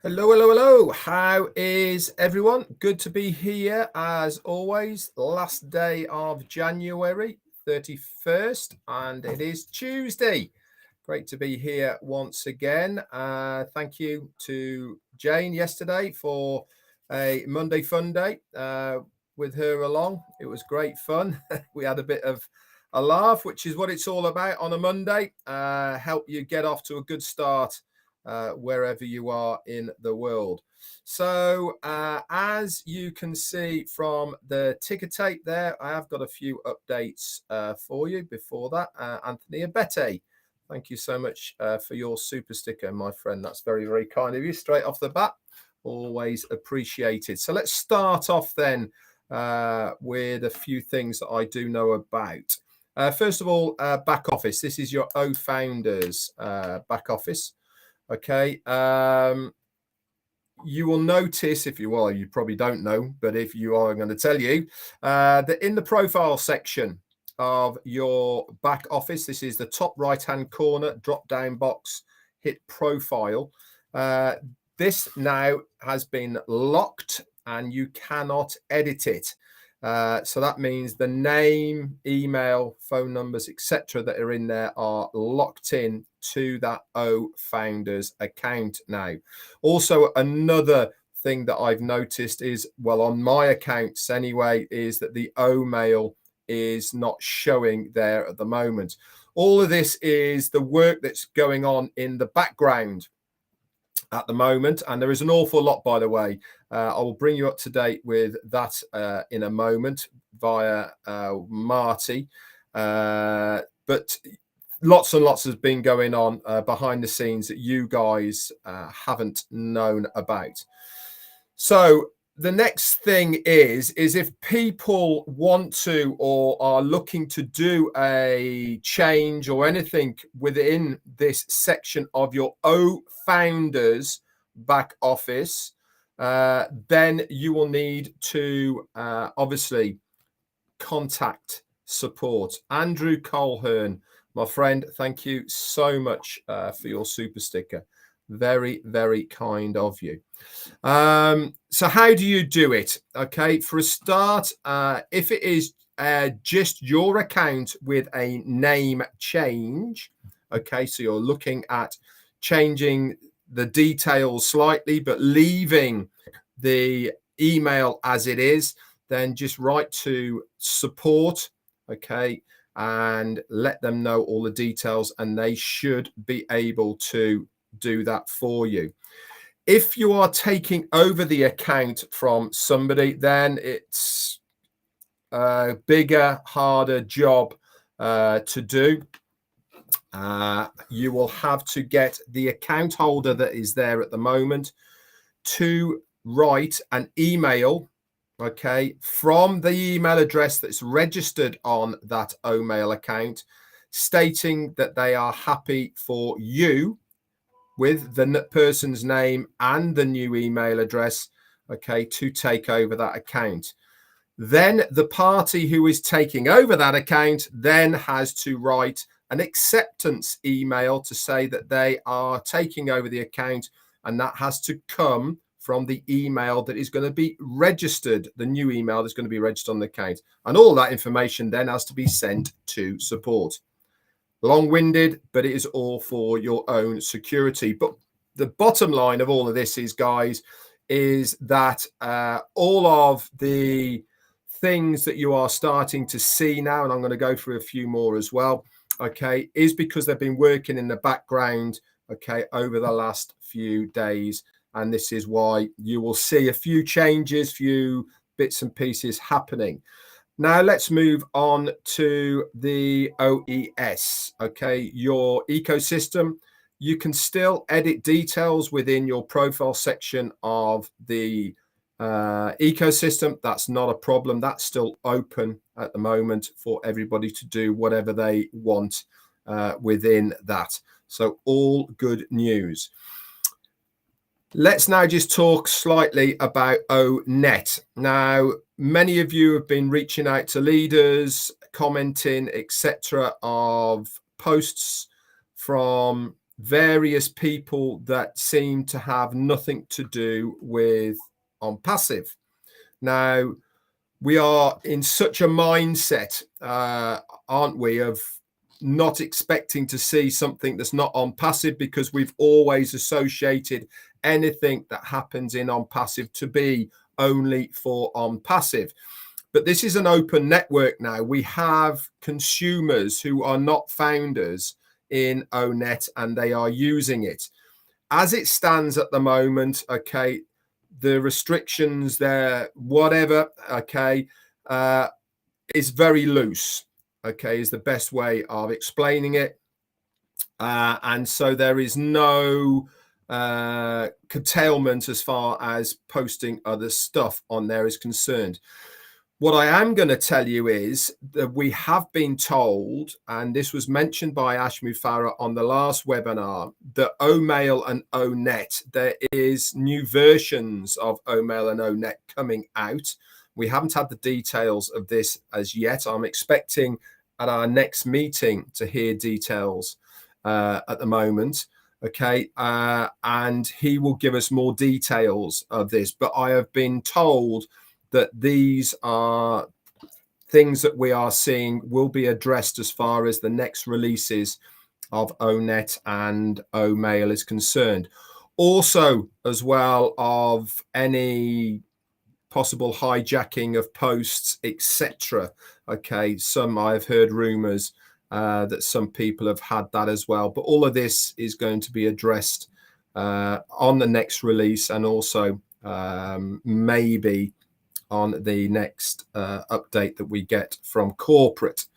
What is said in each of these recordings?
Hello, hello, hello. How is everyone? Good to be here as always. Last day of January 31st, and it is Tuesday. Great to be here once again. Thank you to Jane yesterday for a Monday fun day with her along. It was great fun. We had a bit of a laugh, which is what it's all about on a Monday. Help you get off to a good start wherever you are in the world. So as you can see from the ticker tape there, I have got a few updates for you before that. Anthony Abete, thank you so much for your super sticker, my friend. That's very, very kind of you straight off the bat. Always appreciated. So let's start off then with a few things that I do know about. First of all, back office. This is your O Founders back office. Okay, you will notice, if you probably don't know, but if you are, I'm going to tell you that in the profile section of your back office, this is the top right hand corner drop down box, hit profile. This now has been locked and you cannot edit it. So that means the name, email, phone numbers, etc. that are in there are locked in to that O Founders account now. Also, another thing that I've noticed is, well, on my accounts anyway, is that the O mail is not showing there at the moment. All of this is the work that's going on in the background at the moment, and there is an awful lot, by the way. I will bring you up to date with that in a moment via Marty, but lots and lots has been going on behind the scenes that you guys haven't known about. So the next thing is if people want to or are looking to do a change or anything within this section of your O Founders back office, then you will need to obviously contact support. Andrew Colehern, my friend, thank you so much for your super sticker. Very, very kind of you. So how do you do it? Okay, for a start, if it is just your account with a name change, okay, so you're looking at changing the details slightly but leaving the email as it is, then just write to support, okay, and let them know all the details and they should be able to do that for you. If you are taking over the account from somebody, then it's a bigger, harder job to do. You will have to get the account holder that is there at the moment to write an email, okay, from the email address that's registered on that OMail account, stating that they are happy for you with the person's name and the new email address, okay, to take over that account. Then the party who is taking over that account then has to write an acceptance email to say that they are taking over the account, and that has to come from the email that is going to be registered, the new email that's going to be registered on the account. And all that information then has to be sent to support. Long-winded, but it is all for your own security. But the bottom line of all of this is, guys, is that all of the things that you are starting to see now, and I'm going to go through a few more as well, okay, is because they've been working in the background, okay, over the last few days. And this is why you will see a few changes, few bits and pieces happening. Now let's move on to the OES, okay, your ecosystem. You can still edit details within your profile section of the ecosystem. That's not a problem. That's still open at the moment for everybody to do whatever they want within that. So all good news. Let's now just talk slightly about ONET. Now, many of you have been reaching out to leaders, commenting, etc., of posts from various people that seem to have nothing to do with ONPASSIVE. Now, we are in such a mindset, aren't we, of not expecting to see something that's not ONPASSIVE, because we've always associated anything that happens in ONPASSIVE to be only for ONPASSIVE. But this is an open network now. We have consumers who are not founders in ONET, and they are using it. As it stands at the moment, okay, the restrictions there, whatever, okay, is very loose, okay, is the best way of explaining it. And so there is no curtailment as far as posting other stuff on there is concerned. What I am going to tell you is that we have been told, and this was mentioned by Ashmu Farah on the last webinar, that OMail and ONET, there is new versions of OMail and ONET coming out. We haven't had the details of this as yet. I'm expecting at our next meeting to hear details at the moment. Okay, and he will give us more details of this. But I have been told that these are things that we are seeing will be addressed as far as the next releases of ONET and OMail is concerned. Also, as well, of any possible hijacking of posts, etc. Okay, some I've heard rumors that some people have had that as well. But all of this is going to be addressed on the next release, and also maybe on the next update that we get from corporate.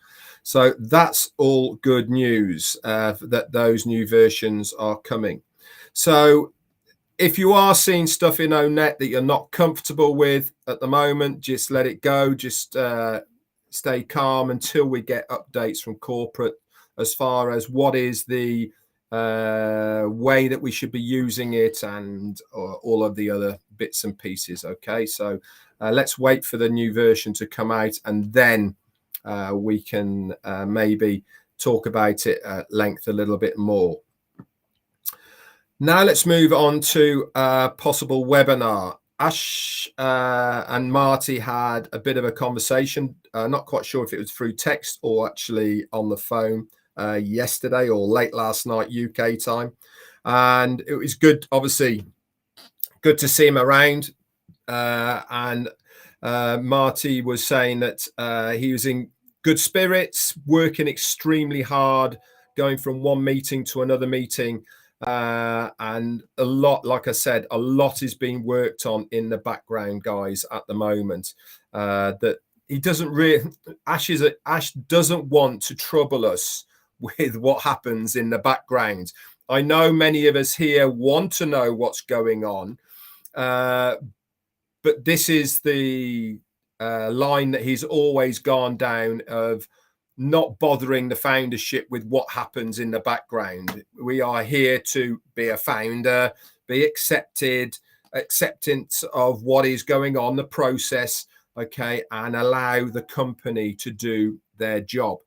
So that's all good news, that those new versions are coming. So if you are seeing stuff in ONET that you're not comfortable with at the moment, just let it go. Just stay calm until we get updates from corporate as far as what is the way that we should be using it, and all of the other bits and pieces. Okay, so let's wait for the new version to come out, and then we can maybe talk about it at length a little bit more. Now let's move on to a possible webinar. Ash and Marty had a bit of a conversation, not quite sure if it was through text or actually on the phone yesterday or late last night UK time, and it was good, obviously good to see him around, and Marty was saying that he was in good spirits, working extremely hard, going from one meeting to another meeting, and a lot, like I said, a lot is being worked on in the background, guys, at the moment. That he doesn't really, Ash doesn't want to trouble us with what happens in the background. I know many of us here want to know what's going on, but this is the line that he's always gone down, of not bothering the foundership with what happens in the background. We are here to be a founder, be acceptance of what is going on, the process, okay, and allow the company to do their job.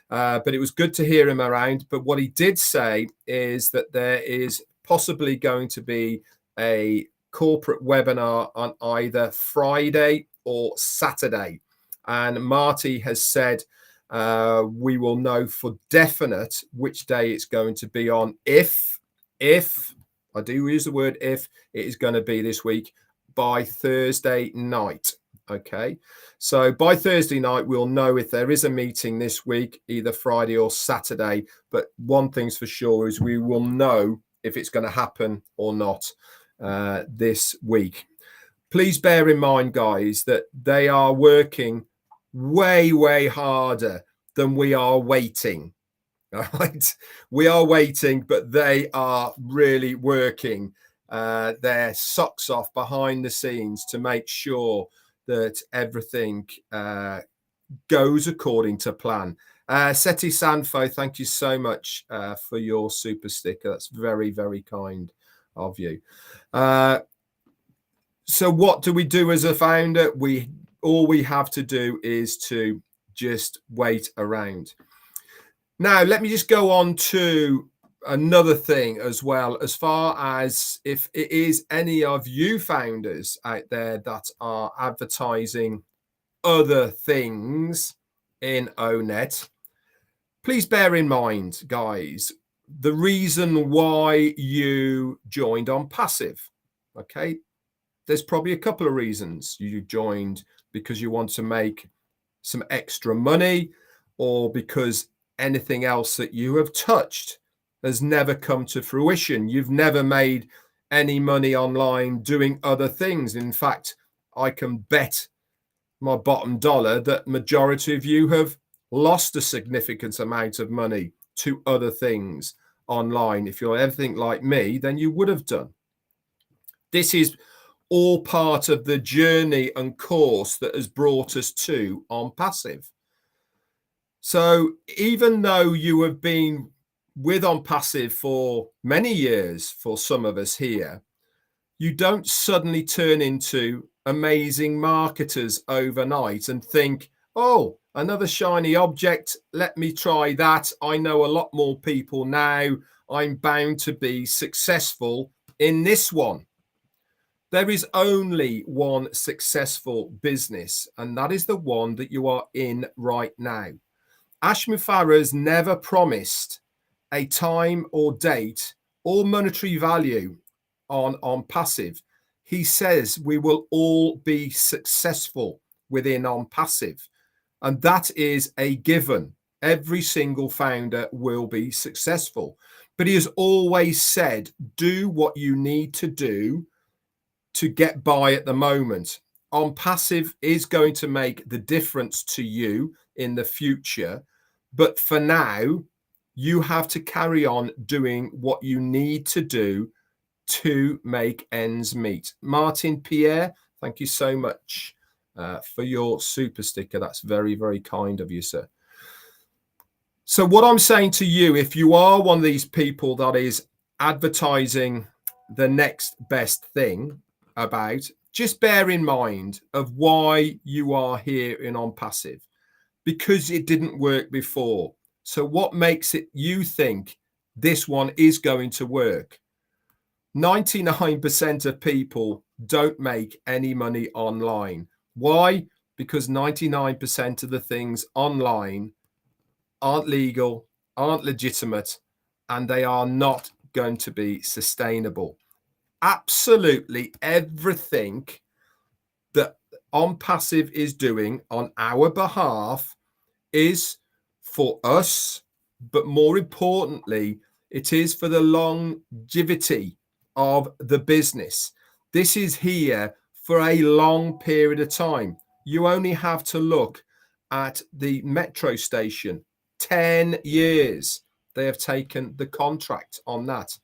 But it was good to hear him around. But what he did say is that there is possibly going to be a corporate webinar on either Friday or Saturday. And Marty has said we will know for definite which day it's going to be on, if I do use the word if, it is going to be this week, by Thursday night. Okay, so by Thursday night we'll know if there is a meeting this week, either Friday or Saturday. But one thing's for sure is we will know if it's going to happen or not this week. Please bear in mind, guys, that they are working way harder than we are waiting. All right, we are waiting, but they are really working their socks off behind the scenes to make sure that everything goes according to plan. Seti Sanfo, thank you so much for your super sticker. That's very kind of you. So what do we do as a founder? All we have to do is to just wait around. Now, let me just go on to another thing as well, as far as if it is any of you founders out there that are advertising other things in ONET, please bear in mind, guys, the reason why you joined ONPASSIVE. Okay, there's probably a couple of reasons. You joined because you want to make some extra money, or because anything else that you have touched has never come to fruition. You've never made any money online doing other things. In fact, I can bet my bottom dollar that majority of you have lost a significant amount of money to other things online. If you're anything like me, then you would have done. This is all part of the journey and course that has brought us to ONPASSIVE. So even though you have been with ONPASSIVE for many years, for some of us here, you don't suddenly turn into amazing marketers overnight and think, oh, another shiny object, let me try that. I know a lot more people now. I'm bound to be successful in this one. There is only one successful business, and that is the one that you are in right now. Ashmi Farah's never promised a time or date or monetary value on ONPASSIVE. He says we will all be successful within ONPASSIVE, and that is a given. Every single founder will be successful, but he has always said, do what you need to do to get by at the moment. ONPASSIVE is going to make the difference to you in the future, but for now, you have to carry on doing what you need to do to make ends meet. Martin Pierre, thank you so much for your super sticker. That's very, very kind of you, sir. So what I'm saying to you, if you are one of these people that is advertising the next best thing about, just bear in mind of why you are here in ONPASSIVE, because it didn't work before. So what makes it you think this one is going to work? 99% of people don't make any money online. Why? Because 99% of the things online aren't legal, aren't legitimate, and they are not going to be sustainable. Absolutely everything that ONPASSIVE is doing on our behalf is for us, but more importantly, it is for the longevity of the business. This is here for a long period of time. You only have to look at the metro station. 10 years they have taken the contract on that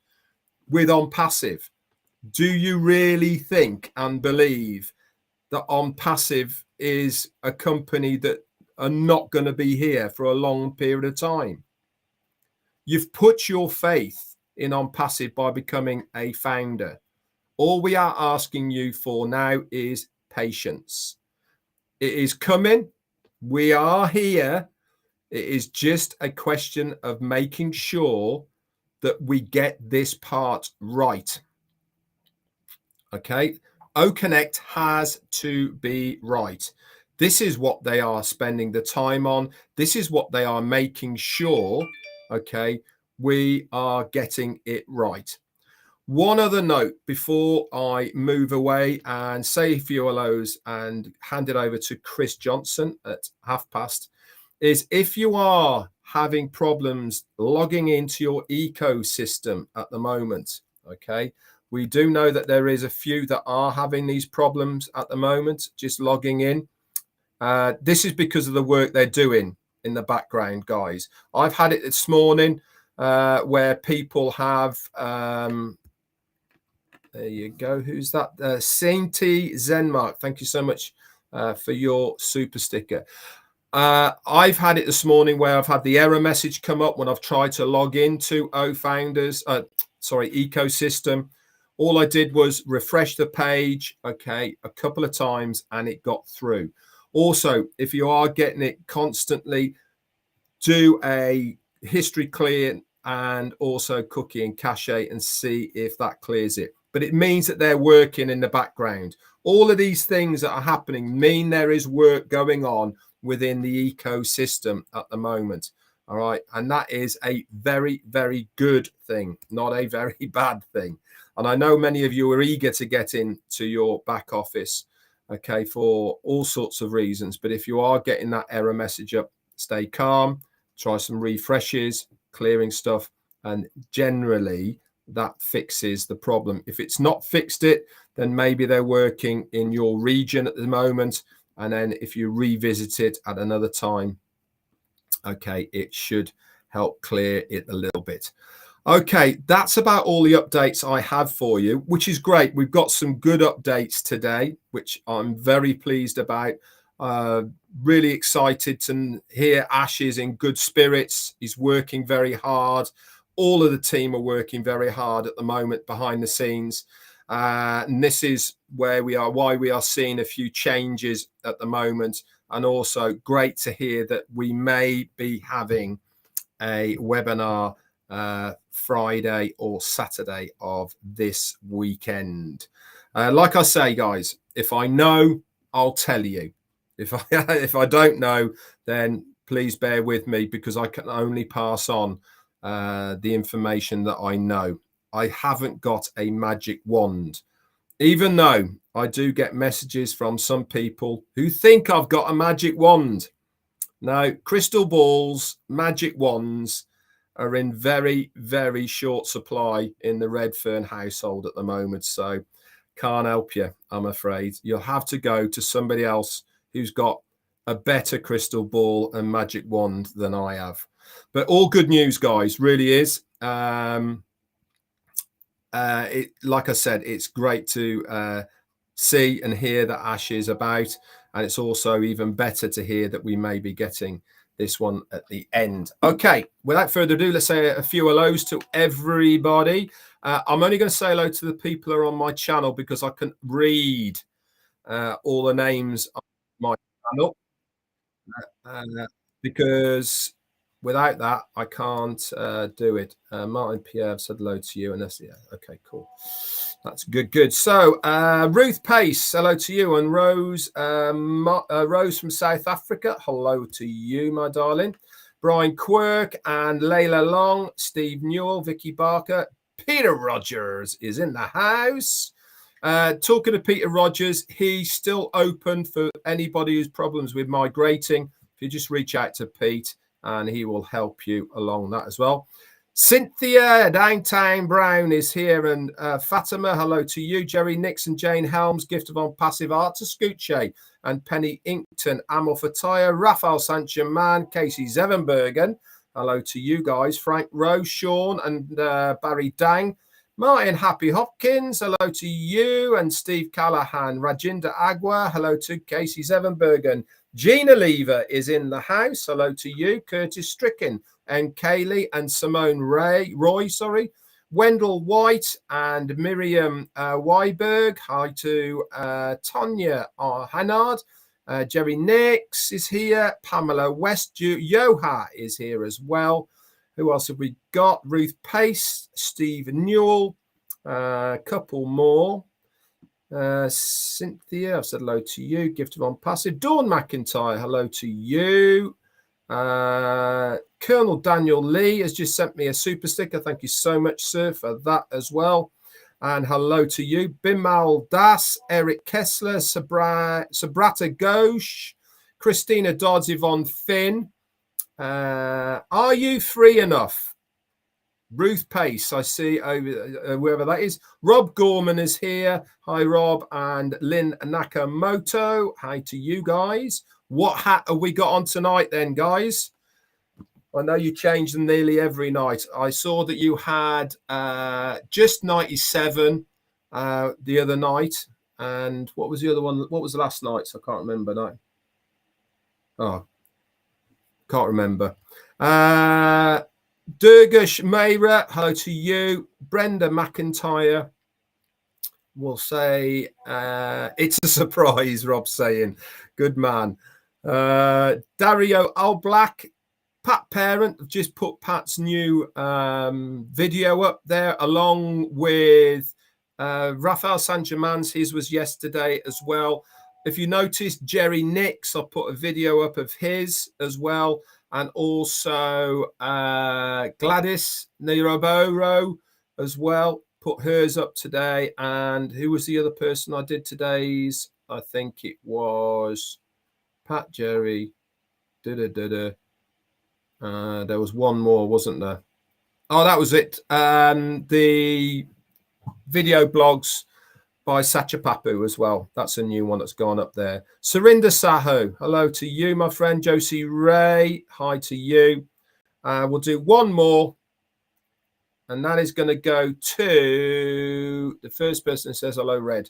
with ONPASSIVE. Do you really think and believe that ONPASSIVE is a company that are not going to be here for a long period of time? You've put your faith in ONPASSIVE by becoming a founder. All we are asking you for now is patience. It is coming. We are here. It is just a question of making sure that we get this part right. Okay. OConnect has to be right. This is what they are spending the time on. This is what they are making sure, okay, we are getting it right. One other note before I move away and say a few hellos and hand it over to Chris Johnson at past, is if you are having problems logging into your ecosystem at the moment, okay, we do know that there is a few that are having these problems at the moment, just logging in. This is because of the work they're doing in the background, guys. I've had it this morning where people have, there you go. Who's that? Sainty Zenmark. Thank you so much for your super sticker. I've had it this morning where I've had the error message come up when I've tried to log into ecosystem. All I did was refresh the page, okay, a couple of times and it got through. Also, if you are getting it constantly, do a history clear and also cookie and cache and see if that clears it. But it means that they're working in the background. All of these things that are happening mean there is work going on within the ecosystem at the moment. All right. And that is a very, very good thing, not a very bad thing. And I know many of you are eager to get into your back office, okay, for all sorts of reasons. But if you are getting that error message up, stay calm, try some refreshes, clearing stuff, and generally that fixes the problem. If it's not fixed it, then maybe they're working in your region at the moment. And then if you revisit it at another time, okay, it should help clear it a little bit. Okay, that's about all the updates I have for you, which is great. We've got some good updates today, which I'm very pleased about. Really excited to hear Ash is in good spirits. He's working very hard. All of the team are working very hard at the moment behind the scenes. And this is where we are, why we are seeing a few changes at the moment. And also great to hear that we may be having a webinar Friday or Saturday of this weekend. Like I say, guys, if I know, I'll tell you. If I don't know, then please bear with me, because I can only pass on the information that I know. I haven't got a magic wand, even though I do get messages from some people who think I've got a magic wand. Now, crystal balls, magic wands are in very, very short supply in the Redfern household at the moment. So can't help you, I'm afraid. You'll have to go to somebody else who's got a better crystal ball and magic wand than I have. But all good news, guys, really is. Like I said, it's great to see and hear that Ash is about. And it's also even better to hear that we may be getting this one at the end. Okay, without further ado, let's say a few hellos to everybody. I'm only going to say hello to the people who are on my channel, because I can read all the names on my channel. Because without that, I can't do it. Martin Pierre said hello to you, and that's, yeah, okay, cool. That's good, good. So Ruth Pace, hello to you, and Rose, Rose from South Africa, hello to you, my darling. Brian Quirk and Layla Long, Steve Newell, Vicky Barker, Peter Rogers is in the house. Talking to Peter Rogers, he's still open for anybody who's problems with migrating. If you just reach out to Pete, and he will help you along that as well. Cynthia Downtown Brown is here, and Fatima, hello to you. Jerry Nixon, Jane Helms, gift of ONPASSIVE art to Scooche, and Penny Inkton, Amal Fataya, Raphael Sanchez-Man, Casey Zevenbergen, hello to you guys. Frank Rowe, Sean, and Barry Dang. Martin Happy Hopkins, hello to you, and Steve Callahan. Rajinda Agua, hello to Casey Zevenbergen. Gina Lever is in the house, hello to you. Curtis Stricken and Kaylee and Simone Roy, Wendell White and Miriam Weiberg. Hi to Tonya Hannard. Jerry Nix is here. Pamela West. Yoha is here as well. Who else have we got? Ruth Pace, Steve Newell, a couple more. Cynthia, I've said hello to you. Gift of ONPASSIVE. Dawn McIntyre, hello to you. Colonel Daniel Lee has just sent me a super sticker. Thank you so much, sir, for that as well. And hello to you. Bimal Das, Eric Kessler, Sabrata Ghosh, Christina Dodds, Yvonne Finn. Are you free enough? Ruth Pace, I see over whoever that is. Rob Gorman is here. Hi, Rob. And Lynn Nakamoto. Hi to you guys. What hat have we got on tonight then, guys? I know you change them nearly every night. I saw that you had just 97 the other night. And what was the other one? What was the last night? So I can't remember now. Oh, can't remember. Durgash Mayra, hello to you. Brenda McIntyre will say, it's a surprise, Rob's saying. Good man. Dario Alblack, Pat Parent, just put Pat's new video up there, along with Rafael Saint-Germain's. His was yesterday as well. If you notice, Jerry Nix, I'll put a video up of his as well. And also Gladys Niroboro as well, put hers up today. And who was the other person I did today's? I think it was Pat, Jerry, there was one more, wasn't there? Oh, that was it. The video blogs by Sachapapu as well. That's a new one that's gone up there. Surinder Sahu, hello to you, my friend. Josie Ray, hi to you. We'll do one more, and that is going to go to the first person who says hello, Red.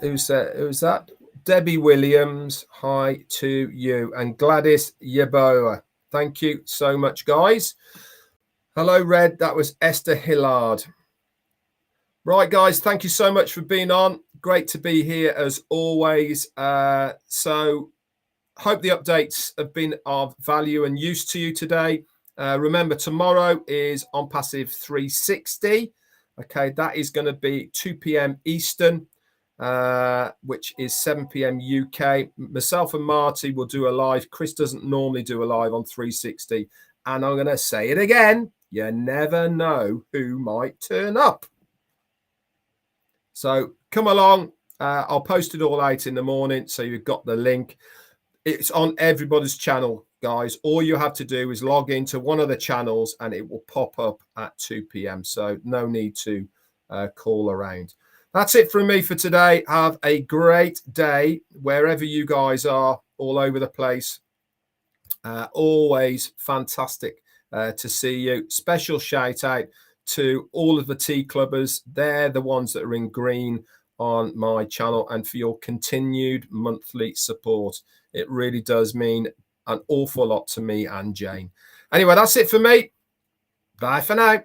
Who's that? Debbie Williams, hi to you. And Gladys Yeboah, thank you so much, guys. Hello, Red. That was Esther Hillard. Right, guys, thank you so much for being on. Great to be here as always. So hope the updates have been of value and use to you today. Remember, tomorrow is ONPASSIVE 360. Okay, that is going to be 2 p.m. Eastern, which is 7 p.m. UK. Myself and Marty will do a live. Chris doesn't normally do a live on 360. And I'm going to say it again. You never know who might turn up. So come along. I'll post it all out in the morning, so you've got the link. It's on everybody's channel, guys. All you have to do is log into one of the channels and it will pop up at 2 p.m. So no need to call around. That's it from me for today. Have a great day wherever you guys are, all over the place. Always fantastic to see you. Special shout out to all of the tea clubbers. They're the ones that are in green on my channel, and for your continued monthly support. It really does mean an awful lot to me and Jane. Anyway, that's it for me. Bye for now.